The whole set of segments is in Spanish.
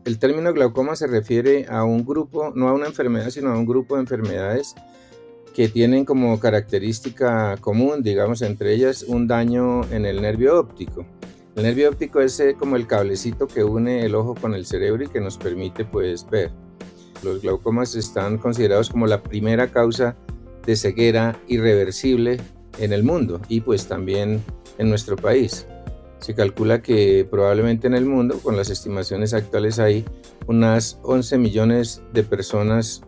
El término glaucoma se refiere a un grupo, no a una enfermedad, sino a un grupo de enfermedades que tienen como característica común, digamos, entre ellas un daño en el nervio óptico. El nervio óptico es como el cablecito que une el ojo con el cerebro y que nos permite pues ver. Los glaucomas están considerados como la primera causa de ceguera irreversible en el mundo y pues también en nuestro país. Se calcula que probablemente en el mundo, con las estimaciones actuales, hay unas 11 millones de personas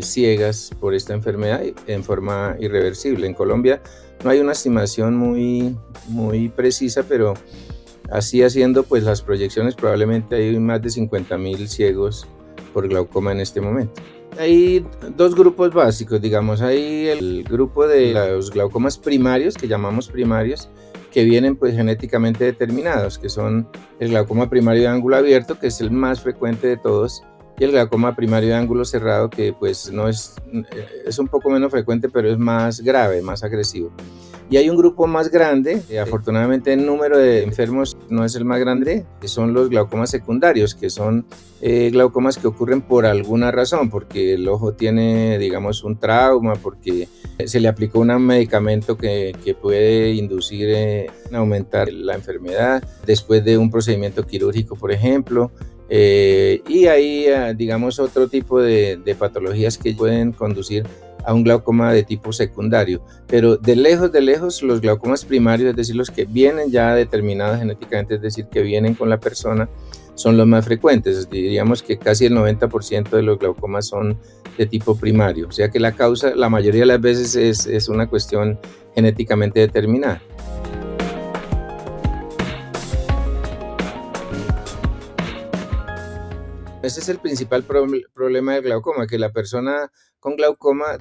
ciegas por esta enfermedad en forma irreversible. En Colombia no hay una estimación muy precisa, pero así haciendo pues las proyecciones, probablemente hay más de 50.000 ciegos por glaucoma en este momento. Hay dos grupos básicos, digamos, hay el grupo de los glaucomas primarios, que llamamos primarios, que vienen pues genéticamente determinados, que son el glaucoma primario de ángulo abierto, que es el más frecuente de todos, y el glaucoma primario de ángulo cerrado, que pues no es un poco menos frecuente, pero es más grave, más agresivo. Y hay un grupo más grande, afortunadamente el número de enfermos no es el más grande, que son los glaucomas secundarios, que son glaucomas que ocurren por alguna razón, porque el ojo tiene, digamos, un trauma, porque se le aplicó un medicamento que puede inducir aumentar la enfermedad, después de un procedimiento quirúrgico, por ejemplo. Y hay, digamos, otro tipo de patologías que pueden conducir a un glaucoma de tipo secundario, pero de lejos los glaucomas primarios, es decir, los que vienen ya determinados genéticamente, es decir, que vienen con la persona, son los más frecuentes. Diríamos que casi el 90% de los glaucomas son de tipo primario, o sea que la causa, la mayoría de las veces es una cuestión genéticamente determinada. Ese es el principal problema del glaucoma, que la persona con glaucoma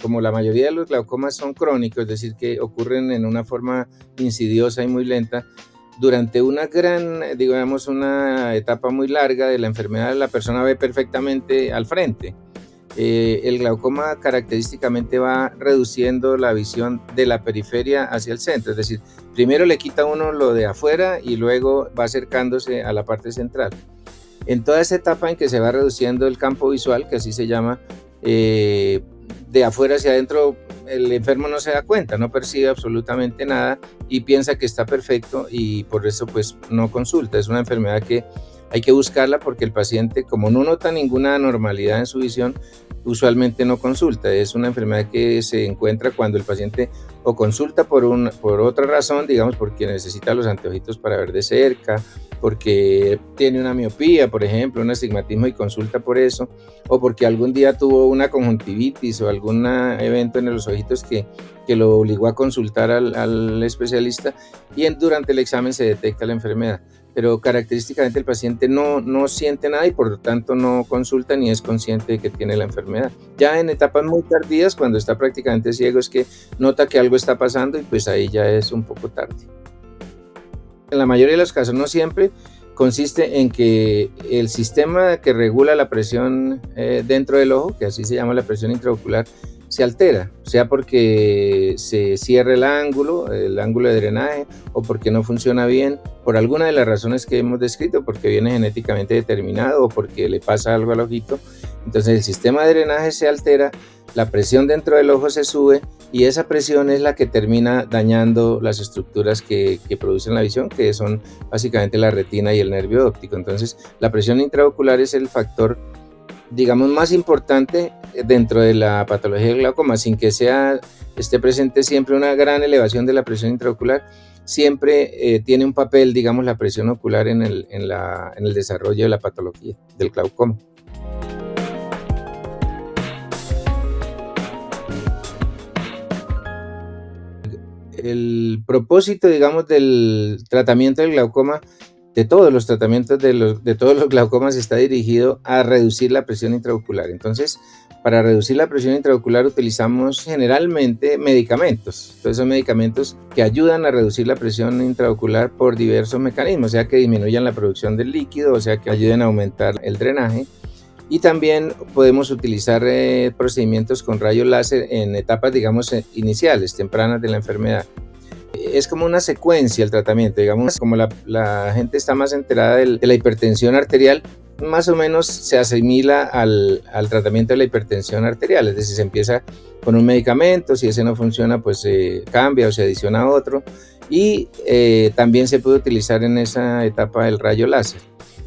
como la mayoría de los glaucomas son crónicos, es decir, que ocurren en una forma insidiosa y muy lenta, durante una etapa muy larga de la enfermedad, la persona ve perfectamente al frente. El glaucoma característicamente va reduciendo la visión de la periferia hacia el centro, es decir, primero le quita uno lo de afuera y luego va acercándose a la parte central. En toda esa etapa en que se va reduciendo el campo visual, que así se llama, de afuera hacia adentro, el enfermo no se da cuenta, no percibe absolutamente nada y piensa que está perfecto y por eso pues no consulta. Es una enfermedad que hay que buscarla porque el paciente, como no nota ninguna anormalidad en su visión, usualmente no consulta. Es una enfermedad que se encuentra cuando el paciente o consulta por otra razón, digamos porque necesita los anteojitos para ver de cerca, porque tiene una miopía, por ejemplo, un astigmatismo y consulta por eso, o porque algún día tuvo una conjuntivitis o algún evento en los ojitos que lo obligó a consultar al especialista y durante el examen se detecta la enfermedad. Pero característicamente el paciente no siente nada y por lo tanto no consulta ni es consciente de que tiene la enfermedad. Ya en etapas muy tardías, cuando está prácticamente ciego, es que nota que algo está pasando y pues ahí ya es un poco tarde. En la mayoría de los casos, no siempre, consiste en que el sistema que regula la presión dentro del ojo, que así se llama la presión intraocular, se altera, sea porque se cierra el ángulo de drenaje, o porque no funciona bien, por alguna de las razones que hemos descrito, porque viene genéticamente determinado o porque le pasa algo al ojito. Entonces el sistema de drenaje se altera, la presión dentro del ojo se sube y esa presión es la que termina dañando las estructuras que producen la visión, que son básicamente la retina y el nervio óptico. Entonces la presión intraocular es el factor, digamos, más importante dentro de la patología del glaucoma, sin que esté presente siempre una gran elevación de la presión intraocular. Siempre tiene un papel, digamos, la presión ocular en el desarrollo de la patología del glaucoma. El propósito, digamos, del tratamiento del glaucoma, de todos los tratamientos de todos los glaucomas, está dirigido a reducir la presión intraocular. Entonces, para reducir la presión intraocular utilizamos generalmente medicamentos. Entonces, son medicamentos que ayudan a reducir la presión intraocular por diversos mecanismos, sea que disminuyan la producción del líquido, o sea que ayuden a aumentar el drenaje. Y también podemos utilizar procedimientos con rayos láser en etapas, digamos, iniciales, tempranas de la enfermedad. Es como una secuencia el tratamiento, digamos, como la gente está más enterada de la hipertensión arterial, más o menos se asimila al tratamiento de la hipertensión arterial, es decir, se empieza con un medicamento, si ese no funciona, pues se cambia o se adiciona otro, y también se puede utilizar en esa etapa el rayo láser.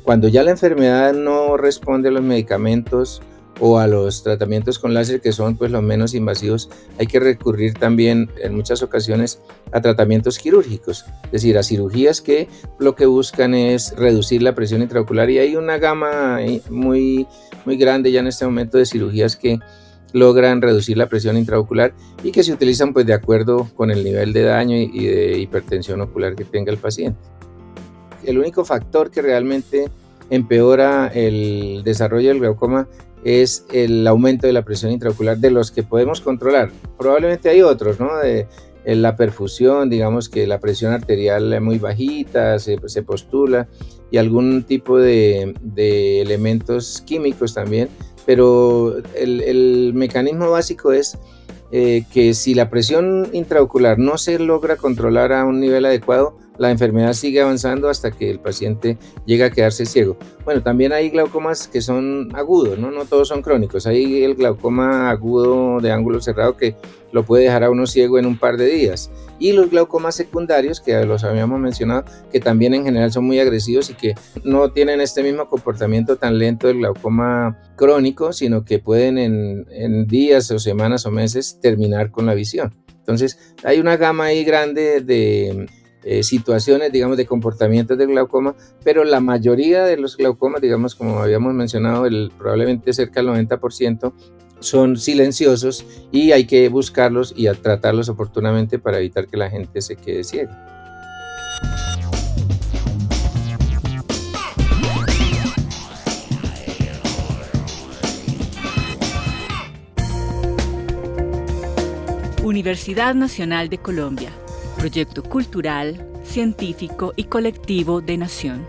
Cuando ya la enfermedad no responde a los medicamentos o a los tratamientos con láser, que son pues los menos invasivos, hay que recurrir también en muchas ocasiones a tratamientos quirúrgicos, es decir, a cirugías que lo que buscan es reducir la presión intraocular, y hay una gama muy grande ya en este momento de cirugías que logran reducir la presión intraocular y que se utilizan pues de acuerdo con el nivel de daño y de hipertensión ocular que tenga el paciente. El único factor que realmente empeora el desarrollo del glaucoma es el aumento de la presión intraocular, de los que podemos controlar. Probablemente hay otros, ¿no? La perfusión, digamos que la presión arterial es muy bajita, se postula, y algún tipo de elementos químicos también, pero el mecanismo básico es que si la presión intraocular no se logra controlar a un nivel adecuado, la enfermedad sigue avanzando hasta que el paciente llega a quedarse ciego. Bueno, también hay glaucomas que son agudos, ¿no? No todos son crónicos. Hay el glaucoma agudo de ángulo cerrado que lo puede dejar a uno ciego en un par de días. Y los glaucomas secundarios, que los habíamos mencionado, que también en general son muy agresivos y que no tienen este mismo comportamiento tan lento del glaucoma crónico, sino que pueden en días o semanas o meses terminar con la visión. Entonces, hay una gama ahí grande de situaciones, digamos, de comportamientos del glaucoma, pero la mayoría de los glaucomas, digamos, como habíamos mencionado, probablemente cerca del 90%, son silenciosos y hay que buscarlos y tratarlos oportunamente para evitar que la gente se quede ciega. Universidad Nacional de Colombia, proyecto cultural, científico y colectivo de Nación.